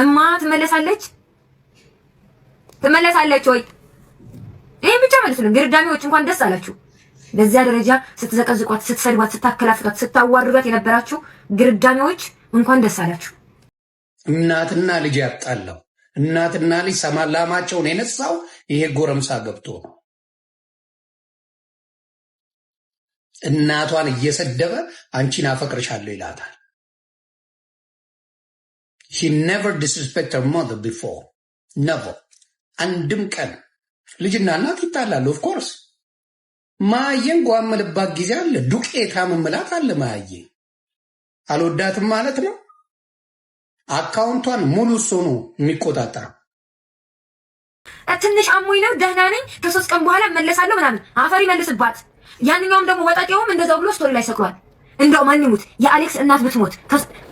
እማ ትመለሳለች ወይ? ይሄን ብቻ መልሱልን። ግርዳሚዎች እንኳን ደስ አላችሁ። በዚያ ደረጃ ስትዘቀዝቋት፣ ስትሰድቧት፣ ስታከላፍቷት፣ ስታዋርዷት የነበራችሁ ግርዳሚዎች እንኳን ደስ አላችሁ። እናትና ልጅ ያጣላው እናትና ልጅ ሰማላማቸውን የነሳው ይሄ ጎረምሳ ገብቶ ነው። እናቷን እየሰደበ አንቺን አፈቅርሻለሁ ይላታል። he never disrespect her mother before never አንድም ቀን ልጅና እናት ይጣላሉ። ኦፍ ኮርስ ማየን ጓመልባት ጊዜ አለ። ዱቄታ መምላት አለ። ማየ አልወዳትም ማለት ነው። አካውንቷን ሙሉ እሱ ነው የሚቆጣጠረው። ትንሽ አሞኝ ነው ደህና ነኝ ከ3 ቀን በኋላ መለሳለሁ ምናምን አፈሪ መልስባት። ያንኛውም ደግሞ ወጣጤውም እንደዛው ብሎ ስቶሪ ላይ ሰቅሏል። እንደው ማን ይሙት የአሌክስ እናት ብትሞት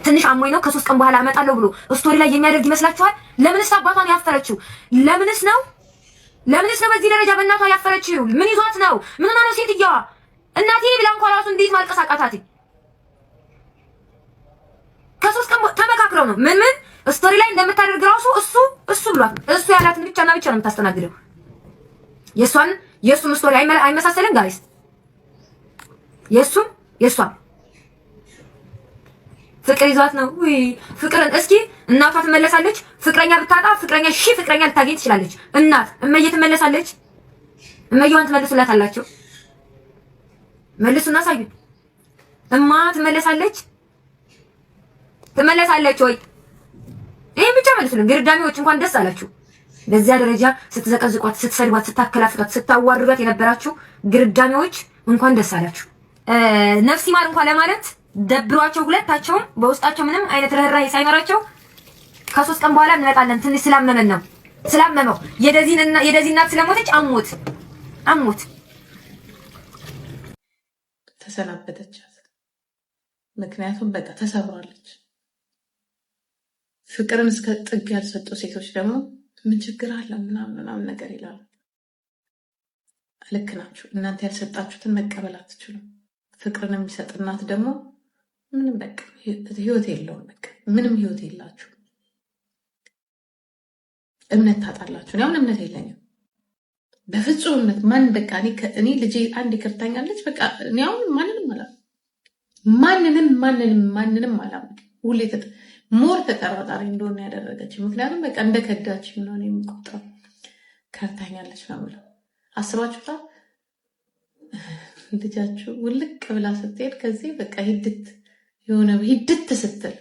ትንሽ አሞኝ ነው ከ3 ቀን በኋላ አመጣለሁ ብሎ ስቶሪ ላይ የሚያደርግ ይመስላችኋል? ለምንስ አባቷን ያፈረችው? ለምንስ ነው በዚህ ደረጃ በእናቷ ያፈረችው? ምን ይዟት ነው? ምን ነው ሴትየዋ? እናቴ ብላ እንኳን ራሱ እንዴት ማልቀስ አቃታት? ከ3 ቀን ተመካክረው ነው ምን ስቶሪ ላይ እንደምታደርግ ራሱ እሱ ብሏት እሱ ያላትን ብቻና ብቻ ነው የምታስተናግደው። የእሱም ስቶሪ አይመሳሰልም ጋይስ። የእሷም ፍቅር ይዟት ነው። ፍቅርን እስኪ እናቷ ትመለሳለች። ፍቅረኛ ብታጣ ፍቅረኛ ልታገኝ ትችላለች። እናት እመዬ ትመለሳለች። እመዬዋን ትመልሱላት አላቸው። መልሱና ሳዩ። እማ ትመለሳለች ወይ? ይሄን ብቻ መልሱልን። ግርዳሚዎች እንኳን ደስ አላችሁ። በዚያ ደረጃ ስትዘቀዝቋት፣ ስትሰድቧት፣ ስታከላፍቷት፣ ስታዋርዷት የነበራችሁ ግርዳሚዎች እንኳን ደስ አላችሁ። ነፍስ ይማር እንኳን ለማለት ደብሯቸው ሁለታቸውም በውስጣቸው ምንም አይነት ርህራሄ ሳይኖራቸው ከ3 ቀን በኋላ እንመጣለን ትንሽ ስላመመው የደዚ እናት ስለሞተች አሞት ተሰናበተቻት። ምክንያቱም በቃ ተሰብራለች። ፍቅርን እስከ ጥግ ያልሰጡ ሴቶች ደግሞ ምን ችግር አለ ምናምን ነገር ይላሉ። ልክ ናችሁ። እናንተ ያልሰጣችሁትን መቀበል አትችሉም። ፍቅርን የሚሰጥ እናት ደግሞ ምንም በቃ ህይወት የለውም። በቃ ምንም ህይወት የላችሁ። እምነት ታጣላችሁ። እኔ አሁን እምነት የለኝም በፍጹም እምነት። ማን በቃ እኔ ልጄ አንድ ይከርታኛለች። በቃ እኔ አሁን ማንንም አላምንም። ሁሌ ሞር ተጠራጣሪ እንደሆነ ያደረገች። ምክንያቱም በቃ እንደ ከዳች ነው የሚቆጥረው። ከርታኛለች ነው የምለው። አስባችሁታል? ልጃችሁ ውልቅ ብላ ስትሄድ ከዚህ በቃ ሂድት ስትል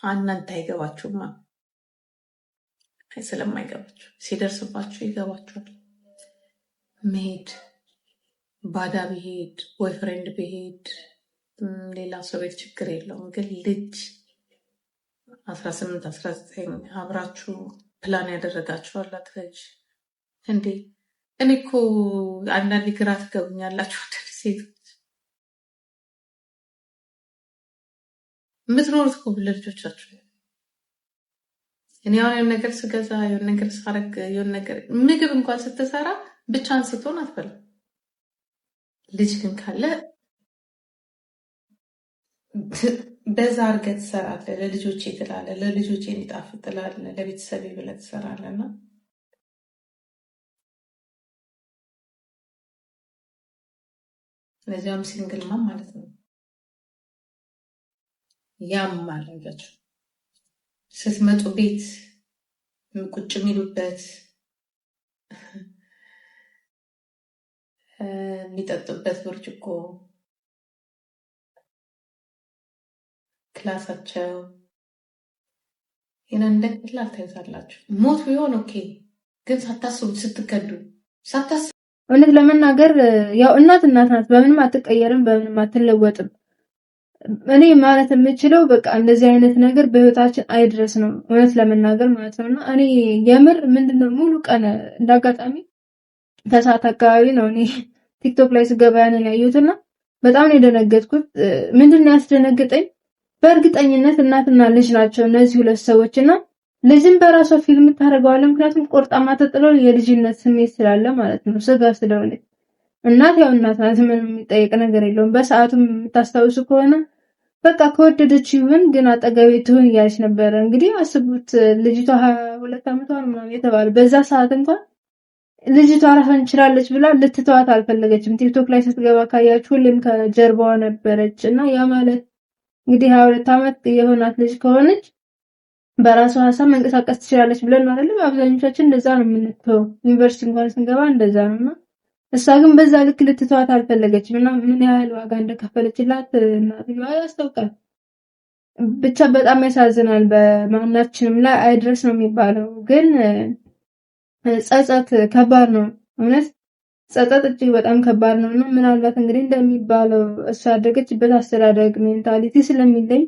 እናንተ አይገባችሁማ። ስለማይገባችሁ ሲደርስባችሁ ይገባችኋል። መሄድ ባዳ ቢሄድ ቦይፍሬንድ ቢሄድ ሌላ ሰው ቤት ችግር የለውም። ግን ልጅ 18 19 አብራችሁ ፕላን ያደረጋችኋላት ልጅ እንዴ! እኔ እኮ አንዳንድ ግራ ትገቡኛላችሁ ሴቶች። የምትኖሩት እኮ ለልጆቻችሁ። እኔ አሁን የሆነ ነገር ስገዛ የሆነ ነገር ሳረግ የሆነ ነገር ምግብ እንኳን ስትሰራ ብቻን ስትሆን አትበላም። ልጅ ግን ካለ በዛ አድርገህ ትሰራለህ። ለልጆቼ ትላለህ፣ ለልጆቼ እንዲጣፍጥ ትላለህ፣ ለቤተሰቤ ብለህ ትሰራለህ። እና ለዚያም ሲንግል ማም ማለት ነው። ያም ማለጃችሁ ስትመጡ ቤት ቁጭ የሚሉበት የሚጠጡበት ብርጭቆ፣ ክላሳቸው ይሄን እንደ ቀላል ታዩታላችሁ። ሞት ቢሆን ኦኬ፣ ግን ሳታስቡት ስትከዱ እውነት ለመናገር ያው እናት ናት፣ በምንም አትቀየርም፣ በምንም አትለወጥም። እኔ ማለት የምችለው በቃ እንደዚህ አይነት ነገር በህይወታችን አይድረስ ነው እውነት ለመናገር ማለት ነውና እኔ የምር ምንድነው ሙሉ ቀን እንዳጋጣሚ ከሰዓት አካባቢ ነው እኔ ቲክቶክ ላይ ስገባ ያንን ያየሁትና በጣም ነው የደነገጥኩት። ምንድነው ያስደነገጠኝ? በእርግጠኝነት እናትና ልጅ ናቸው እነዚህ ሁለት ሰዎችና ልጅም በራሷ ፊልም ታደርገዋለች። ምክንያቱም ቆርጣማ ተጥለው የልጅነት ስሜት ስላለ ማለት ነው፣ ስጋ ስለሆነ። እናት ያው እናት ናት፣ ምንም የሚጠይቅ ነገር የለውም። በሰዓቱ የምታስታውሱ ከሆነ በቃ ከወደደች ይሁን ግን አጠገቤ ትሁን እያለች ነበረ። እንግዲህ አስቡት ልጅቷ 22 ዓመቷ ምናምን የተባለ በዛ ሰዓት እንኳን ልጅቷ ራሷን እንችላለች ብላ ልትተዋት አልፈለገችም። ቲክቶክ ላይ ስትገባ ካያችሁ ሁሌም ከጀርባዋ ነበረች እና ያ ማለት እንግዲህ 22 ዓመት የሆናት ልጅ ከሆነች በራሷ ሀሳብ መንቀሳቀስ ትችላለች ብለን ማለት ነው። አብዛኞቻችን እንደዛ ነው የምንተው። ዩኒቨርሲቲ እንኳን ስንገባ እንደዛ ነውና እሷ ግን በዛ ልክ ልትተዋት አልፈለገችም እና ምን ያህል ዋጋ እንደከፈለችላት እናትየዋ ያስታውቃል። ብቻ በጣም ያሳዝናል። በማናችንም ላይ አይድረስ ነው የሚባለው። ግን ጸጸት ከባድ ነው እውነት ጸጸት እጅግ በጣም ከባድ ነው እና ምናልባት እንግዲህ እንደሚባለው እሷ ያደገችበት አስተዳደግ ሜንታሊቲ ስለሚለይ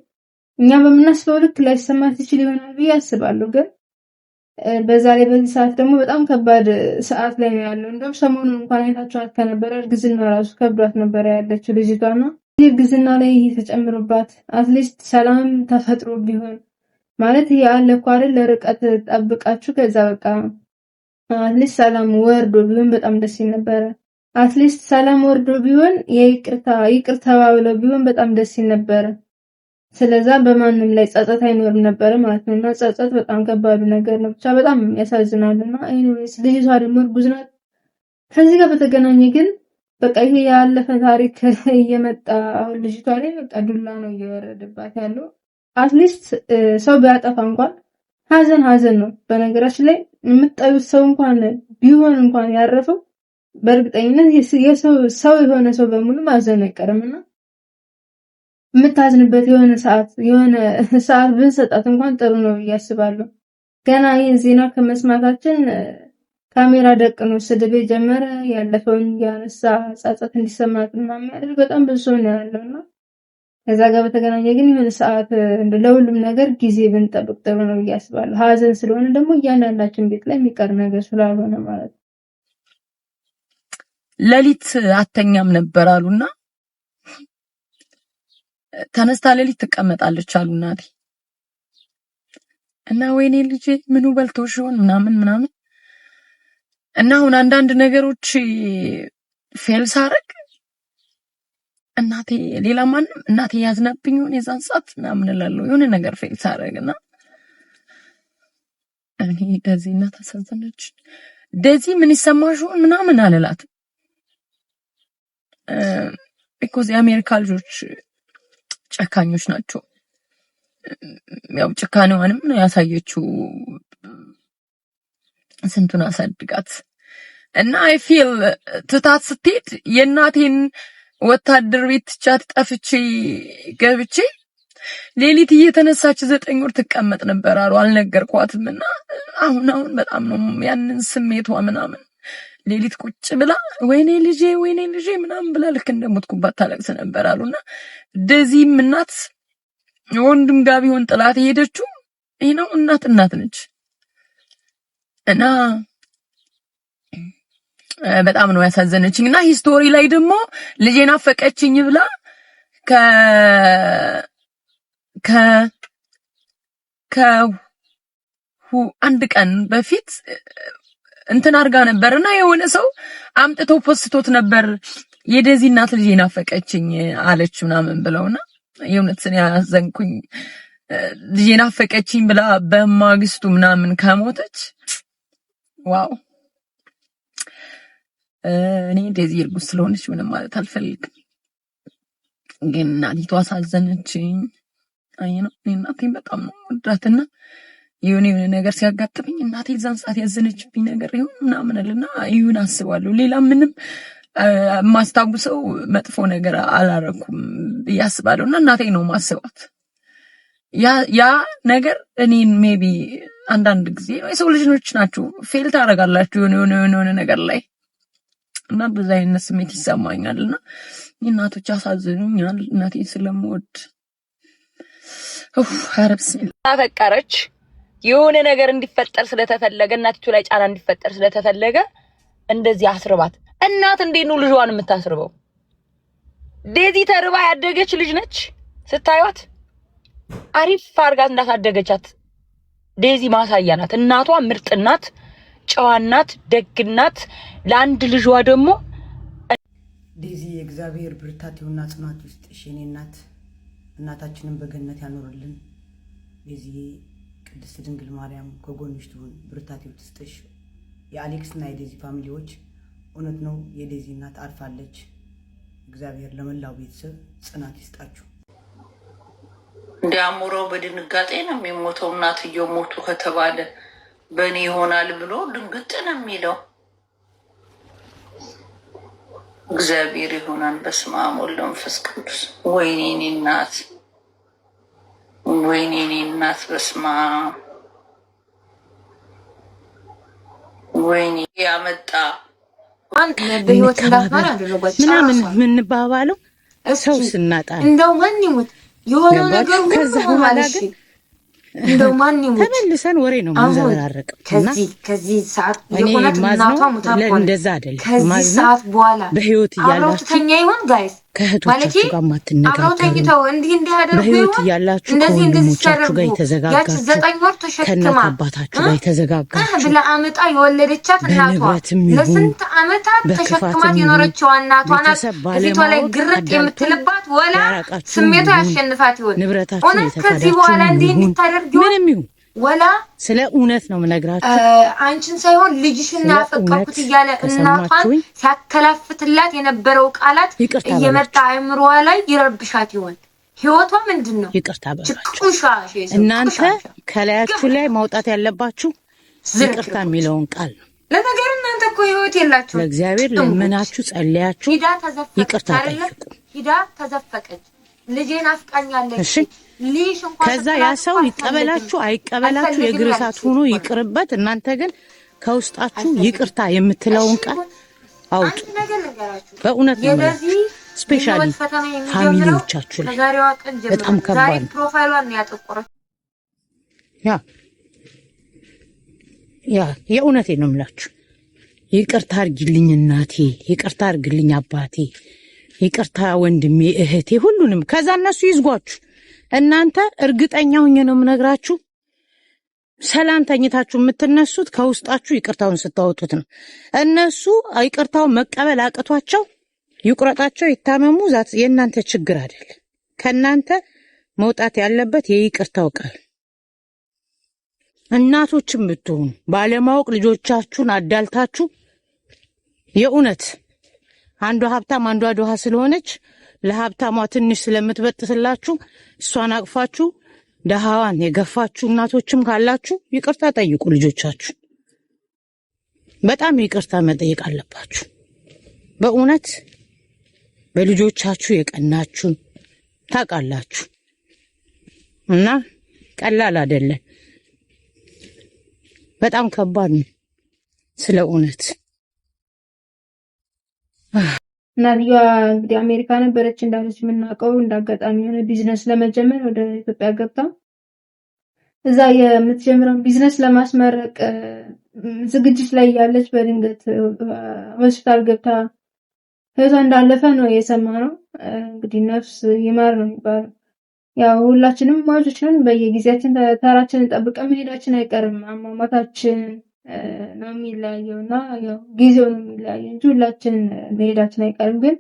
እኛ በምናስበው ልክ ላይሰማት ይችል ይሆናል ብዬ አስባለሁ። ግን በዛ ላይ በዚህ ሰዓት ደግሞ በጣም ከባድ ሰዓት ላይ ነው ያለው። እንደውም ሰሞኑን እንኳን አይታችኋት ከነበረ እርግዝና ራሱ ከብዷት ነበር ያለችው ልጅቷና እርግዝና ላይ ተጨምሮባት አትሊስት ሰላም ተፈጥሮ ቢሆን ማለት ይሄ አለ እኮ አይደል ለርቀት ጠብቃችሁ ከዛ በቃ አትሊስት ሰላም ወርዶ ቢሆን በጣም ደስ ይል ነበር። አትሊስት ሰላም ወርዶ ቢሆን ይቅርታ ባብለው ቢሆን በጣም ደስ ይል ነበር። ስለዛ በማንም ላይ ጸጸት አይኖርም ነበር ማለት ነውና ጸጸት በጣም ከባድ ነገር ነው። ብቻ በጣም ያሳዝናልና ኤኒዌይስ ልጅቷ ደግሞ እርጉዝ ናት። ከዚህ ጋር በተገናኘ ግን በቃ ይሄ ያለፈ ታሪክ እየመጣ አሁን ልጅቷ ላይ በቃ ዱላ ነው እየወረደባት ያለው። አትሊስት ሰው ቢያጠፋ እንኳን ሀዘን ነው። በነገራችን ላይ የምትጠሉት ሰው እንኳን ቢሆን እንኳን ያረፈው በእርግጠኝነት ሰው የሆነ ሰው በሙሉ ማዘኑ አይቀርምና የምታዝንበት የሆነ ሰዓት ብንሰጣት እንኳን ጥሩ ነው ያስባለሁ። ገና ይህን ዜና ከመስማታችን ካሜራ ደቅኖ ስድብ ጀመረ። ያለፈውን ያነሳ ጸጸት እንዲሰማት ምናምን ያደርግ በጣም ብዙ ሰው ነው ያለውና ከዛ ጋር በተገናኘ ግን የሆነ ሰዓት ለሁሉም ነገር ጊዜ ብንጠብቅ ጥሩ ነው ያስባለሁ። ሀዘን ስለሆነ ደግሞ እያንዳንዳችን ቤት ላይ የሚቀር ነገር ስላልሆነ ማለት ነው። ሌሊት አተኛም ነበር አሉና ተነስታ ሌሊት ትቀመጣለች አሉ እናቴ እና ወይኔ ልጄ ምኑ በልቶሽ ይሆን ምናምን እና አሁን አንዳንድ ነገሮች ፌል ሳረግ እናቴ ሌላ ማንም እናቴ ያዝናብኝ ሆነ የዛን ሰዓት ምናምን እላለሁ የሆነ ነገር ፌል ሳረግና እኔ ደዚህ እናት አሳዘነች ደዚህ ምን ይሰማሽ ይሆን ምናምን አለላት because የአሜሪካ ልጆች ጨካኞች ናቸው። ያው ጭካኔዋንም ነው ያሳየችው ስንቱን አሳድጋት እና I feel ትታት ስትሄድ የእናቴን ወታደር ቤት ቻት ጠፍቼ ገብቼ ሌሊት እየተነሳች 9 ወር ትቀመጥ ነበር አሉ አልነገርኳትምና አሁን በጣም ነው ያንን ስሜቷ ምናምን ሌሊት ቁጭ ብላ ወይኔ ልጄ ምናምን ብላ ልክ እንደሞትኩባት ታለቅስ ነበር አሉና ደዚህም እናት ወንድም ጋር ቢሆን ጥላት ሄደችው ይሄ ነው እናት ነች እና በጣም ነው ያሳዘነችኝና ሂስቶሪ ላይ ደግሞ ልጄን አፈቀችኝ ብላ አንድ ቀን በፊት እንትን አርጋ ነበርና የሆነ ሰው አምጥቶ ፖስቶት ነበር የደዚ እናት ልጄን አፈቀችኝ አለች ምናምን ብለውና የእውነትን ያዘንኩኝ ልጄን አፈቀችኝ ብላ በማግስቱ ምናምን ከሞተች ዋው እኔ ደዚ እርጉዝ ስለሆነች ምንም ማለት አልፈልግም ግን እናቲቱ አሳዘነችኝ አይኑ እናቴን በጣም ነው ወዳትና የሆነ ነገር ሲያጋጥመኝ እናቴ ዛን ሰዓት ያዘነችብኝ ነገር ይሁን ምናምን አለና ይሁን አስባለሁ ሌላ ምንም ማስታውሰው መጥፎ ነገር አላረኩም ያስባለውና እናቴ ነው ማስባት ያ ነገር እኔን ሜቢ አንዳንድ ጊዜ የሰው ልጆች ናችሁ ፌል ታረጋላችሁ የሆነ ነገር ላይ እና በዛ አይነት ስሜት ይሰማኛልና እናቶች አሳዝኑኛል እናቴ ስለምወድ አረብስ አፈቀረች የሆነ ነገር እንዲፈጠር ስለተፈለገ እናቲቱ ላይ ጫና እንዲፈጠር ስለተፈለገ እንደዚህ አስርባት እናት እንዴት ነው ልጇን የምታስርበው ዴዚ ተርባ ያደገች ልጅ ነች ስታዩት አሪፍ አርጋት እንዳታደገቻት ዴዚ ማሳያ ናት እናቷ ምርጥ እናት ጨዋ እናት ደግ እናት ለአንድ ልጇ ደግሞ ዴዚ የእግዚአብሔር ብርታት ይሁንና ጽናት ውስጥ እሺ እኔ እናት እናታችንን በገነት ያኖርልን። ዴዚዬ ቅድስት ድንግል ማርያም ከጎንሽ ትሁን፣ ብርታት ይስጥሽ። የአሌክስ እና የዴዚ ፋሚሊዎች እውነት ነው የዴዚ እናት አርፋለች። እግዚአብሔር ለመላው ቤተሰብ ጽናት ይስጣችሁ። እንዲያሙረው በድንጋጤ ነው የሚሞተው። እናትየው ሞቱ ከተባለ በእኔ ይሆናል ብሎ ድንግጥ ነው የሚለው። እግዚአብሔር ይሆናል። በስመ አብ ወወልድ ወመንፈስ ቅዱስ። ወይኔ እኔ እናት፣ ወይኔ እኔ እናት፣ በስመ አብ ወይኔ ያመጣ በህይወት እንዳትኖር አደረጓት ምናምን የምንባባለው ሰው ስናጣ እንደው ማን ይሞት የሆነው ነገር ከዛ በኋላ ግን እንደው ማን ይሞት ተመልሰን ወሬ ነው የምንዘራረቀው። ከዚህ ሰዓት የሆነች እናቷ ሙታቆ እንደዛ አይደለም። ከዚህ ሰዓት በኋላ በህይወት እያላችሁ ተኛ ይሆን ጋይስ ከእህቶቻችሁ ጋር ማትነጋገሩ በህይወት እያላችሁ ከወንድሞቻችሁ ጋር የተዘጋጋችሁ ከእናት አባታችሁ ጋር የተዘጋጋችሁ ብላ አመጣ የወለደቻት እናቷ ለስንት አመታት ተሸክማት የኖረችው እናቷ ናት። ፊቷ ላይ ግርጥ የምትልባት ወላ ስሜቷ ያሸንፋት ይሆን? እውነት ከዚህ በኋላ እንዲህ እንድታደርግ ምንም ይሁን ወላ ስለ እውነት ነው የምነግራችሁ። አንቺን ሳይሆን ልጅሽን ያፈቀርኩት እያለ እናቷን ሲያከላፍትላት የነበረው ቃላት እየመጣ አይምሮዋ ላይ ይረብሻት ይሆን? ህይወቷ ምንድነው? ይቅርታ በላችሁ። እናንተ ከላያችሁ ላይ ማውጣት ያለባችሁ ይቅርታ የሚለውን ቃል ነው። ለነገር እናንተ እኮ ህይወት የላችሁ። ለእግዚአብሔር ለምናችሁ ጸልያችሁ ይቅርታ ጠይቁ። ሂዳ ተዘፈቀች፣ ልጄን አፍቃኛለች። ከዛ ያ ሰው ይቀበላችሁ አይቀበላችሁ የእግር እሳት ሆኖ ይቅርበት። እናንተ ግን ከውስጣችሁ ይቅርታ የምትለውን ቃል አውጡ። በእውነት ነው። ስፔሻሊ ፋሚሊዎቻችሁ ላይ በጣም ከባድ ነው። ፕሮፋይሏን ያጠቆረች ያ የእውነቴን ነው የምላችሁ። ይቅርታ አድርጊልኝ እናቴ፣ ይቅርታ አድርግልኝ አባቴ፣ ይቅርታ ወንድሜ፣ እህቴ፣ ሁሉንም። ከዛ እነሱ ይዝጓችሁ። እናንተ እርግጠኛ ሆኜ ነው የምነግራችሁ፣ ሰላም ተኝታችሁ የምትነሱት ከውስጣችሁ ይቅርታውን ስታወጡት ነው። እነሱ ይቅርታውን መቀበል አቅቷቸው ይቁረጣቸው፣ ይታመሙ፣ ዛት የእናንተ ችግር አይደል። ከእናንተ መውጣት ያለበት የይቅርታው ቃል። እናቶችም ብትሆኑ ባለማወቅ ልጆቻችሁን አዳልታችሁ የእውነት አንዷ ሀብታም አንዷ ድሃ ስለሆነች ለሀብታሟ ትንሽ ስለምትበጥስላችሁ እሷን አቅፋችሁ ደሃዋን የገፋችሁ እናቶችም ካላችሁ ይቅርታ ጠይቁ። ልጆቻችሁ በጣም ይቅርታ መጠየቅ አለባችሁ። በእውነት በልጆቻችሁ የቀናችሁ ታውቃላችሁ። እና ቀላል አይደለም፣ በጣም ከባድ ነው ስለ እውነት። እናትየዋ እንግዲህ አሜሪካ ነበረች እንዳለች የምናውቀው። እንዳጋጣሚ የሆነ ቢዝነስ ለመጀመር ወደ ኢትዮጵያ ገብታ እዛ የምትጀምረው ቢዝነስ ለማስመረቅ ዝግጅት ላይ ያለች በድንገት ሆስፒታል ገብታ ህይወቷ እንዳለፈ ነው የሰማነው። እንግዲህ ነፍስ ይማር ነው የሚባለው። ያው ሁላችንም ሟቾች ነን። በየጊዜያችን ተራችንን ጠብቀን መሄዳችን አይቀርም። አሟሟታችን ነው የሚለያየው እና ያው ጊዜው ነው የሚለያየው እንጂ ሁላችን መሄዳችን አይቀርም። ግን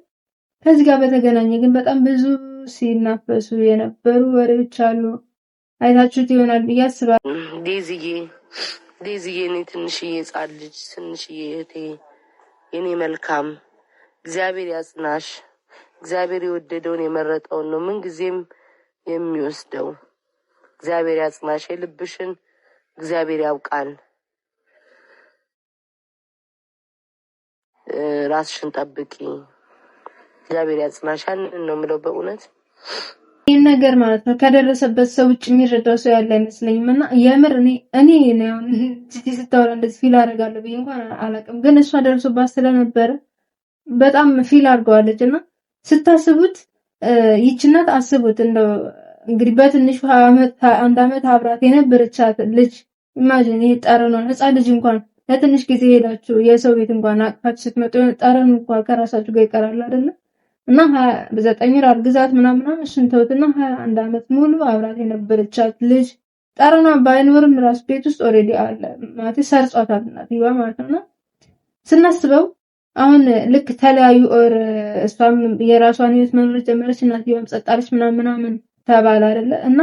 ከዚህ ጋር በተገናኘ ግን በጣም ብዙ ሲናፈሱ የነበሩ ወሬዎች አሉ። አይታችሁት ይሆናል ብዬ አስባለሁ። ዴዚዬ እኔ ትንሽዬ ሕፃን ልጅ ትንሽዬ እህቴ የኔ መልካም እግዚአብሔር ያጽናሽ። እግዚአብሔር የወደደውን የመረጠውን ነው ምን ጊዜም የሚወስደው። እግዚአብሔር ያጽናሽ። የልብሽን እግዚአብሔር ያውቃል። ራስሽን ጠብቂ። እግዚአብሔር ያጽናሽ። ያንን ነው የምለው በእውነት ይሄን ነገር ማለት ነው ከደረሰበት ሰው ውጭ የሚረዳው ሰው ያለ አይመስለኝም። እና የምር እኔ ነው ስታወራ እንደዚህ ፊል አደርጋለሁ ብዬ እንኳን አላውቅም፣ ግን እሷ ደርሶባት ስለነበረ በጣም ፊል አድርገዋለች። እና ስታስቡት ይችናት አስቡት እንደው እንግዲህ በትንሹ አንድ አመት አብራት የነበረቻት ልጅ ኢማጂን። ይሄ ጠረኗን ህፃን ልጅ እንኳን ለትንሽ ጊዜ ሄዳችሁ የሰው ቤት እንኳን አቅፋችሁ ስትመጡ ጠረኑ እንኳን ከራሳችሁ ጋር ይቀራል አይደለ? እና 9 ወር አርግዛት ምናምን እሱን ተውትና 21 አመት ሙሉ አብራት የነበረቻት ልጅ ጠረኗ ባይኖርም ራስ ቤት ውስጥ ኦሬዲ አለ ማለት ሰርጿታል እናትየዋ ማለት ነው። ስናስበው አሁን ልክ ተለያዩ ኦር እሷም የራሷን ህይወት መኖር ጀመረች እናትየዋም ጸጣለች ምናምን ተባለ አይደለ እና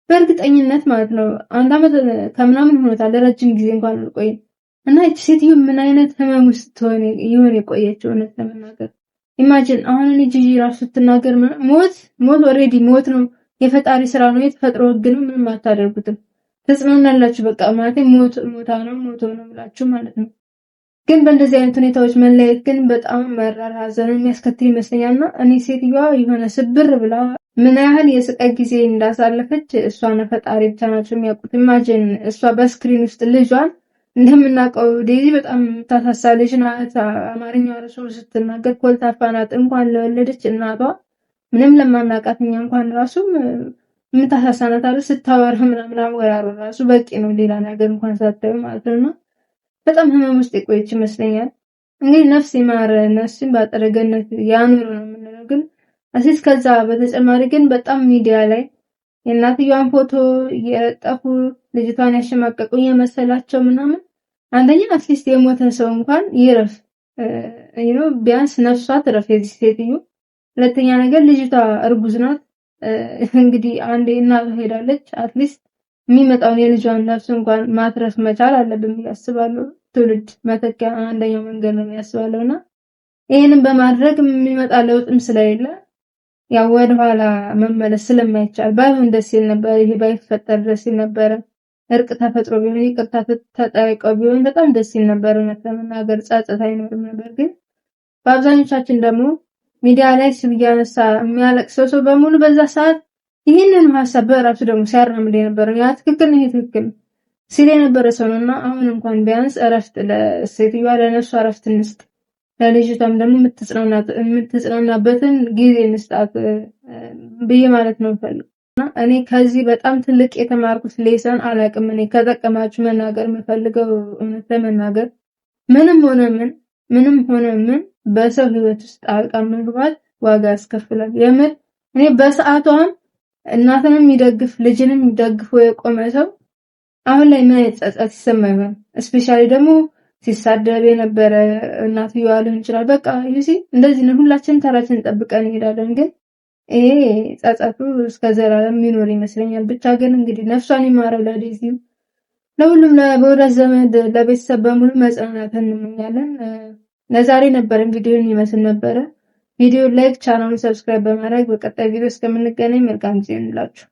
በእርግጠኝነት ማለት ነው 1 ዓመት ከምናምን ሆኖታል ረጅም ጊዜ እንኳን አልቆየም እና እቺ ሴትዮ ምን አይነት ህመም ውስጥ ትሆን ይሆን የቆየችው እውነት ለመናገር ኢማጂን አሁን እኔ ጂጂ ራሱ ስትናገር ሞት ኦሬዲ ሞት ነው የፈጣሪ ስራ ነው የተፈጥሮ ህግ ነው ምንም አታደርጉትም ተጽናናላችሁ በቃ ማለት ሞታ ነው ብላችሁ ማለት ነው ግን በእንደዚህ አይነት ሁኔታዎች መለየት ግን በጣም መራር ሀዘን የሚያስከትል ይመስለኛልና እኔ ሴትዮዋ የሆነ ስብር ብላ ምን ያህል የስቃይ ጊዜ እንዳሳለፈች እሷና ፈጣሪ ብቻ ናቸው የሚያውቁት ኢማጂን እሷ በስክሪን ውስጥ ልጇን እንደምናውቀው ዴዚ በጣም ታሳሳ ልጅ ናት አማርኛ ራሱ ስትናገር ኮልታፋ ናት እንኳን ለወለደች እናቷ ምንም ለማናቃትኛ እንኳን ራሱ የምታሳሳ ናት አይደል ስታወራ ምናምን አወራሩ ራሱ በቂ ነው ሌላ ነገር እንኳን ሳታዩ ማለት ነው በጣም ህመም ውስጥ የቆየች ይመስለኛል እንግዲህ ነፍስ ይማር ነፍስን ባጠረገነት ያኑር ነው የምንለው ግን አሲስ ከዛ በተጨማሪ ግን በጣም ሚዲያ ላይ የእናትየዋን ፎቶ እየለጠፉ ልጅቷን ያሸማቀቁ የመሰላቸው ምናምን አንደኛ አትሊስት የሞተ ሰው እንኳን ይረፍ ቢያንስ ነፍሷ ትረፍ የዚህ ሴትዮ ሁለተኛ ነገር ልጅቷ እርጉዝ ናት እንግዲህ አንዴ እናቷ ሄዳለች አትሊስት የሚመጣውን የልጇን ነፍስ እንኳን ማትረፍ መቻል አለብን ያስባለሁ ትውልድ መተኪያ አንደኛው መንገድ ነው ያስባለውና ይሄንን በማድረግ የሚመጣ ለውጥም ስለሌለ ያው ወደ ኋላ መመለስ ስለማይቻል ባይሆን ደስ ይል ነበር ይሄ ባይፈጠር ደስ ይል ነበር እርቅ ተፈጥሮ ቢሆን ይቅርታ ተጠያይቀው ቢሆን በጣም ደስ ይል ነበር መተመናገር ጻጸት አይኖርም ነበር ግን በአብዛኞቻችን ደግሞ ሚዲያ ላይ ስም ያነሳ የሚያለቅሰው ሰው በሙሉ በዛ ሰዓት ይሄንን ሐሳብ በራሱ ደግሞ ሲያራምድ የነበረው ያ ትክክል ነው ትክክል ሲል የነበረ ሰው ነውና አሁን እንኳን ቢያንስ እረፍት ለሴትዮዋ ለነፍሷ እረፍት እንስጥ ለልጅቷም ደግሞ የምትጽናናበትን ጊዜ እንስጣት ብዬ ማለት ነው ፈልኩና እኔ ከዚህ በጣም ትልቅ የተማርኩት ሌሰን አላቅም እኔ ከጠቀማችሁ መናገር የምፈልገው እውነት ለመናገር ምንም ሆነ ምን በሰው ህይወት ውስጥ ጣልቃ መግባት ዋጋ ያስከፍላል የምር እኔ በሰዓቷም እናትንም ይደግፍ ልጅንም ይደግፍ የቆመ ሰው አሁን ላይ ምን ጸጸት ይሰማኛል ስፔሻሊ ደግሞ ሲሳደብ የነበረ እናትየዋ ሊሆን ይችላል በቃ ይሲ እንደዚህ ነው ሁላችንም ተራችን ጠብቀን እንሄዳለን ግን ይሄ ጸጸቱ እስከ ዘላለም የሚኖር ይመስለኛል ብቻ ግን እንግዲህ ነፍሷን ይማረው ለዴዚ ለሁሉም ለወዳጅ ዘመድ ለቤተሰብ በሙሉ መጽናናትን እንመኛለን ለዛሬ ነበረን ቪዲዮን ይመስል ነበረ ቪዲዮ ላይክ ቻናሉን ሰብስክራይብ በማድረግ በቀጣይ ቪዲዮ እስከምንገናኝ መልካም ጊዜ እንላችሁ